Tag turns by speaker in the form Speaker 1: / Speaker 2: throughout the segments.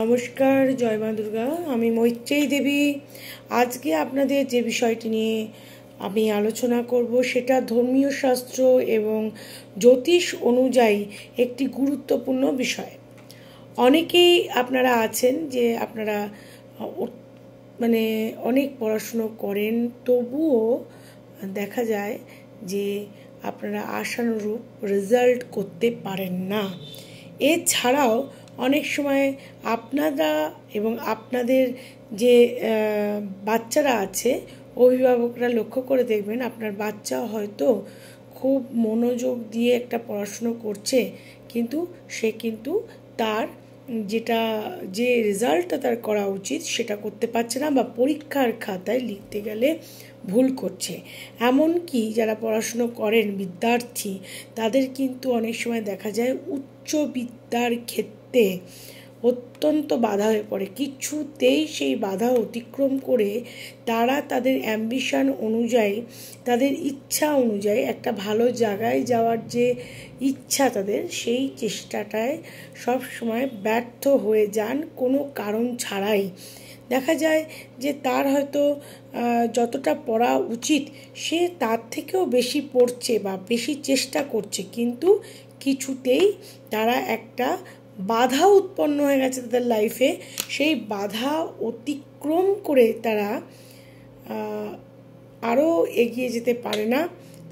Speaker 1: নমস্কার, জয় মা দুর্গা। আমি মৈত্রেয়ী দেবী। আজকে আপনাদের যে বিষয়টি নিয়ে আমি আলোচনা করব সেটা ধর্মীয় শাস্ত্র এবং জ্যোতিষ অনুযায়ী একটি গুরুত্বপূর্ণ বিষয়। অনেকেই আপনারা আছেন যে আপনারা অনেক পড়াশুনো করেন, তবুও দেখা যায় যে আপনারা আশানুরূপ রেজাল্ট করতে পারেন না। এছাড়াও অনেক সময় আপনারা এবং আপনাদের যে বাচ্চারা আছে, অভিভাবকরা লক্ষ্য করে দেখবেন আপনার বাচ্চা হয়তো খুব মনোযোগ দিয়ে একটা পড়াশুনো করছে, কিন্তু সে তার যে রেজাল্টটা তার করা উচিত সেটা করতে পারছে না, বা পরীক্ষার খাতায় লিখতে গেলে ভুল করছে। এমনকি যারা পড়াশুনো করেন বিদ্যার্থী, তাদের কিন্তু অনেক সময় দেখা যায় উচ্চ বিদ্যার ক্ষেত্রে অত্যন্ত বাধা হয়ে পড়ে। কিছুতেই সেই বাধা অতিক্রম করে তারা তাদের অ্যাম্বিশন অনুযায়ী, তাদের ইচ্ছা অনুযায়ী একটা ভালো জায়গায় যাওয়ার যে ইচ্ছা তাদের, সেই চেষ্টাটায় সব সময় ব্যর্থ হয়ে যান কোনো কারণ ছাড়াই। দেখা যায় যে তার হয়তো যতটা পড়া উচিত সে তার থেকেও বেশি পড়ছে বা বেশি চেষ্টা করছে, কিন্তু কিছুতেই তারা একটা বাধা উৎপন্ন হয়ে গেছে তাদের লাইফে। সেই বাধা অতিক্রম করে তারা আরও এগিয়ে যেতে পারে না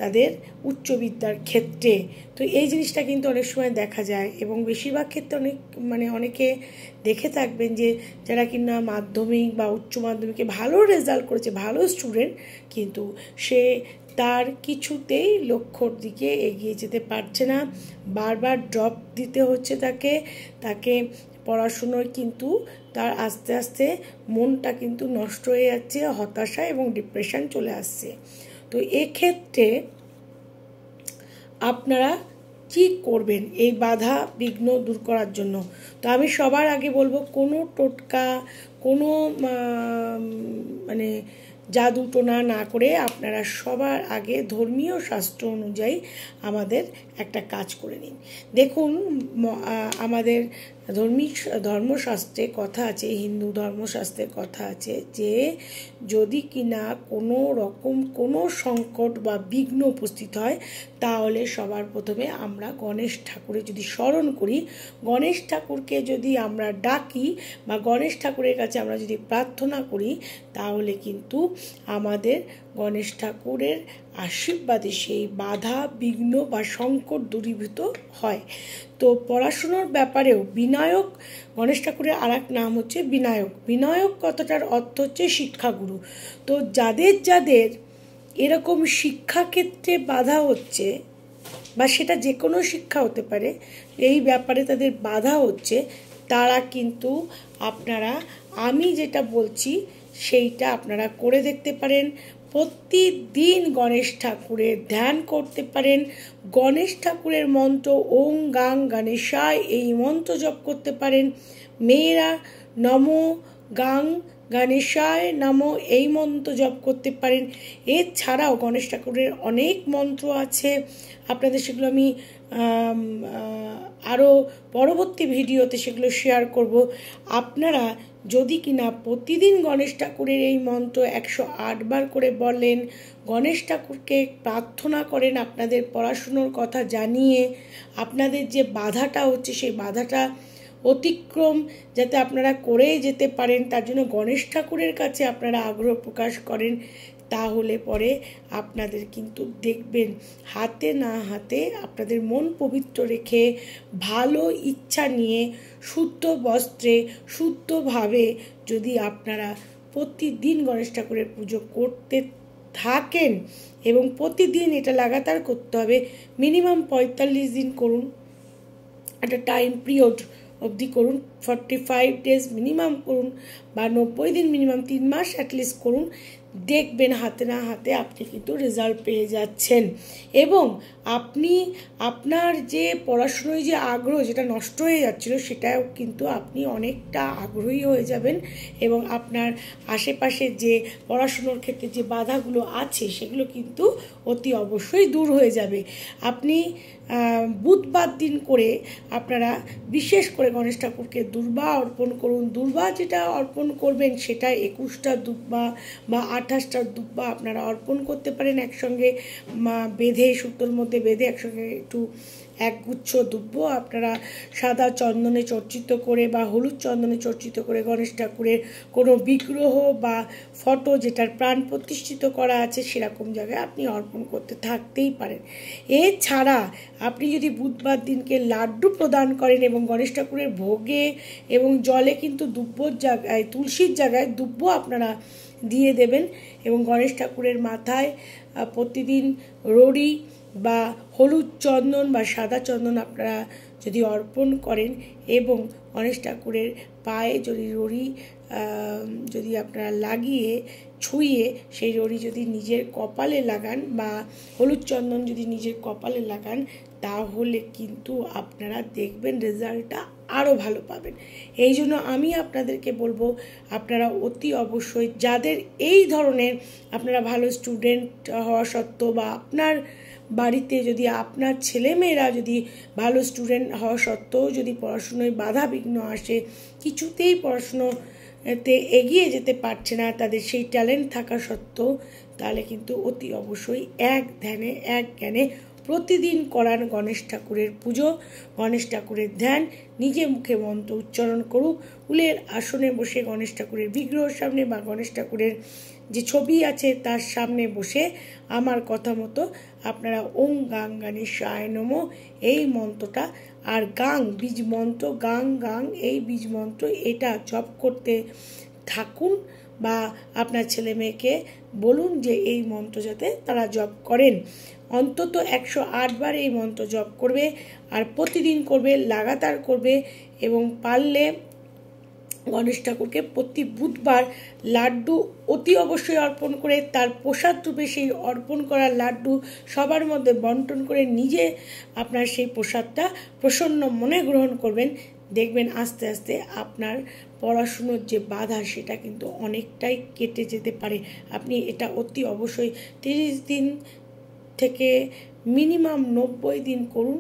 Speaker 1: তাদের উচ্চবিদ্যার ক্ষেত্রে। তো এই জিনিসটা কিন্তু অনেক সময় দেখা যায়, এবং বেশিরভাগ ক্ষেত্রে অনেকে দেখে থাকবেন যে যারা কিনা মাধ্যমিক বা উচ্চ মাধ্যমিকে ভালো রেজাল্ট করেছে, ভালো স্টুডেন্ট, কিন্তু সে তার কিছুতেই লক্ষ্যর দিকে এগিয়ে যেতে পারছে না, বারবার ড্রপ দিতে হচ্ছে তাকে পড়াশুনোয় কিন্তু তার আস্তে আস্তে মনটা কিন্তু নষ্ট হয়ে যাচ্ছে, হতাশা এবং ডিপ্রেশন চলে আসছে। তো এক্ষেত্রে আপনারা কি করবেন এই বাধা বিঘ্ন দূর করার জন্য? তো আমি সবার আগে বলবো, কোনো টোটকা, কোনো জাদু টোনা না করে আপনারা সবার আগে ধর্মীয় শাস্ত্র অনুযায়ী আমাদের একটা কাজ করে নিন। দেখুন, আমাদের ধর্মশাস্ত্রে কথা আছে, হিন্দু ধর্মশাস্ত্রে কথা আছে যে যদি কিনা কোনো রকম কোনো সংকট বা বিঘ্ন উপস্থিত হয়, তাহলে সবার প্রথমে আমরা গণেশ ঠাকুরের যদি স্মরণ করি, গণেশ ঠাকুরকে যদি আমরা ডাকি বা গণেশ ঠাকুরের কাছে আমরা যদি প্রার্থনা করি, তাহলে কিন্তু আমাদের গণেশ ঠাকুরের আশীর্বাদে সেই বাধা বিঘ্ন বা সংকট দূরীভূত হয়। তো পড়াশুনোর ব্যাপারেও বিনায়ক, গণেশ ঠাকুরের আর এক নাম হচ্ছে বিনায়ক। বিনায়ক কথাটার অর্থ হচ্ছে শিক্ষাগুরু। তো যাদের এরকম শিক্ষাক্ষেত্রে বাধা হচ্ছে, বা সেটা যে কোনো শিক্ষা হতে পারে, এই ব্যাপারে তাদের বাধা হচ্ছে, তারা কিন্তু আমি যেটা বলছি সেইটা আপনারা করে দেখতে পারেন। প্রতিদিন গণেশ ঠাকুরের ধ্যান করতে পারেন। গণেশ ঠাকুরের মন্ত্র ওং গাং গণেশায়, এই মন্ত্র জপ করতে পারেন। মেয়েরা নমো গাং গণেশায় নমো, এই মন্ত্র জপ করতে পারেন। এছাড়াও গণেশ ঠাকুরের অনেক মন্ত্র আছে, আপনাদের সেগুলো আমি আরও পরবর্তী ভিডিওতে সেগুলো শেয়ার করব। আপনারা যদি কিনা প্রতিদিন গণেশ ঠাকুরের এই মন্ত্র 108 বার করে বলেন, গণেশ ঠাকুরকে প্রার্থনা করেন আপনাদের পড়াশুনোর কথা জানিয়ে, আপনাদের যে বাধাটা হচ্ছে সেই বাধাটা অতিক্রম যাতে আপনারা করে যেতে পারেন, তার জন্য গণেশ ঠাকুরের কাছে আপনারা আগ্রহ প্রকাশ করেন, তাহলে পরে আপনাদের কিন্তু দেখবেন হাতে না হাতে আপনাদের মন পবিত্র রেখে, ভালো ইচ্ছা নিয়ে, শুদ্ধ বস্ত্রে শুদ্ধভাবে যদি আপনারা প্রতিদিন গণেশ ঠাকুরের পুজো করতে থাকেন, এবং প্রতিদিন এটা লাগাতার করতে হবে, মিনিমাম 45 দিন করুন, একটা টাইম পিরিয়ড অবধি করুন, 45 ডেজ মিনিমাম করুন, বা 90 দিন মিনিমাম 3 মাস অ্যাটলিস্ট করুন। দেখবেন হাতে না হাতে আপনি কিন্তু রেজাল্ট পেয়ে যাচ্ছেন। এবং আপনি আপনার যে পড়াশুনোয় যে আগ্রহ যেটা নষ্ট হয়ে যাচ্ছিলো সেটাও কিন্তু আপনি অনেকটা আগ্রহী হয়ে যাবেন এবং আপনার আশেপাশে যে পড়াশুনোর ক্ষেত্রে যে বাধাগুলো আছে সেগুলো কিন্তু অতি অবশ্যই দূর হয়ে যাবে। আপনি বুধবার দিন করে আপনারা বিশেষ করে গণেশ ঠাকুরকে দুর্বা অর্পণ করুন। দুর্বা যেটা অর্পণ করবেন সেটা 21টা দুব্বা বা 28টা দুব্বা আপনারা অর্পণ করতে পারেন একসঙ্গে বেঁধে, সুতোর মধ্যে বেঁধে একসঙ্গে একটু একগুচ্ছ দুব্ব আপনারা সাদা চন্দনে চর্চিত করে বা হলুদ চন্দনে চর্চিত করে গণেশ ঠাকুরের কোনো বিগ্রহ বা ফটো যেটার প্রাণ প্রতিষ্ঠিত করা আছে সেরকম জায়গায় আপনি অর্পণ করতে থাকতেই পারেন। এছাড়া আপনি যদি বুধবার দিনকে লাড্ডু প্রদান করেন এবং গণেশ ঠাকুরের ভোগে এবং জলে কিন্তু দুব্বর জায়গায়, তুলসীর জায়গায় দুব্ব আপনারা দিয়ে দেবেন এবং গণেশ ঠাকুরের মাথায় প্রতিদিন রড়ি বা হলুদ চন্দন বা সাদা চন্দন আপনারা যদি অর্পণ করেন এবং গণেশ ঠাকুরের পায়ে যদি রড়ি যদি আপনারা লাগিয়ে ছুঁয়ে সেই রড়ি যদি নিজের কপালে লাগান বা হলুদ চন্দন যদি নিজের কপালে লাগান তাহলে কিন্তু আপনারা দেখবেন রেজাল্টটা আরও ভালো পাবেন। এই জন্য আমি আপনাদেরকে বলবো আপনারা অতি অবশ্যই যাদের এই ধরনের আপনারা ভালো স্টুডেন্ট হওয়া সত্ত্বেও বা আপনার বাড়িতে যদি আপনার ছেলেমেয়েরা যদি ভালো স্টুডেন্ট হওয়া সত্ত্বেও যদি পড়াশুনোয় বাধা বিঘ্ন আসে, কিছুতেই পড়াশুনোতে এগিয়ে যেতে পারছে না, তাদের সেই ট্যালেন্ট থাকা সত্ত্বেও, তাহলে কিন্তু অতি অবশ্যই এক ধ্যানে এক জ্ঞানে প্রতিদিন করান গণেশ ঠাকুরের পুজো, গণেশ ঠাকুরের ধ্যান, নিজে মুখে মন্ত্র উচ্চারণ করুক, উলের আসনে বসে গণেশ ঠাকুরের বিগ্রহের সামনে বা গণেশ ঠাকুরের যে ছবি আছে তার সামনে বসে আমার কথা মতো আপনারা ওং গাং গণেশায় নমো এই মন্ত্রটা আর গাং বীজ মন্ত্র, গাং গাং এই বীজ মন্ত্র এটা জপ করতে থাকুন বা আপনার ছেলে মেয়েকে বলুন যে এই মন্ত্র যাতে তারা জপ করেন। অন্তত 108 বার এই মন্ত্র জপ করবে আর প্রতিদিন করবে, লাগাতার করবে এবং পারলে গণেশ ঠাকুরকে প্রতি বুধবার লাড্ডু অতি অবশ্যই অর্পণ করে তার প্রসাদ রূপে সেই অর্পণ করা লাড্ডু সবার মধ্যে বন্টন করে নিজে আপনার সেই প্রসাদটা প্রসন্ন মনে গ্রহণ করবেন। দেখবেন আস্তে আস্তে আপনার পড়াশুনোর যে বাধা সেটা কিন্তু অনেকটাই কেটে যেতে পারে। আপনি এটা অতি অবশ্যই 30 দিন থেকে মিনিমাম 90 দিন করুন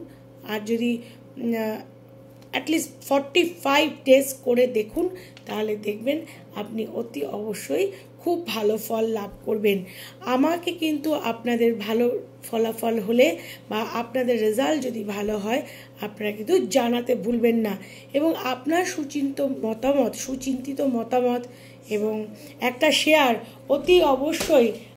Speaker 1: আর যদি অ্যাটলিস্ট 45 ডেজ করে দেখুন তাহলে দেখবেন আপনি অতি অবশ্যই খুব ভালো ফল লাভ করবেন। আমাকে কিন্তু আপনাদের ভালো ফলাফল হলে বা আপনাদের রেজাল্ট যদি ভালো হয় আপনারা কিন্তু জানাতে ভুলবেন না এবং আপনার সুচিন্তিত মতামত এবং একটা শেয়ার অতি অবশ্যই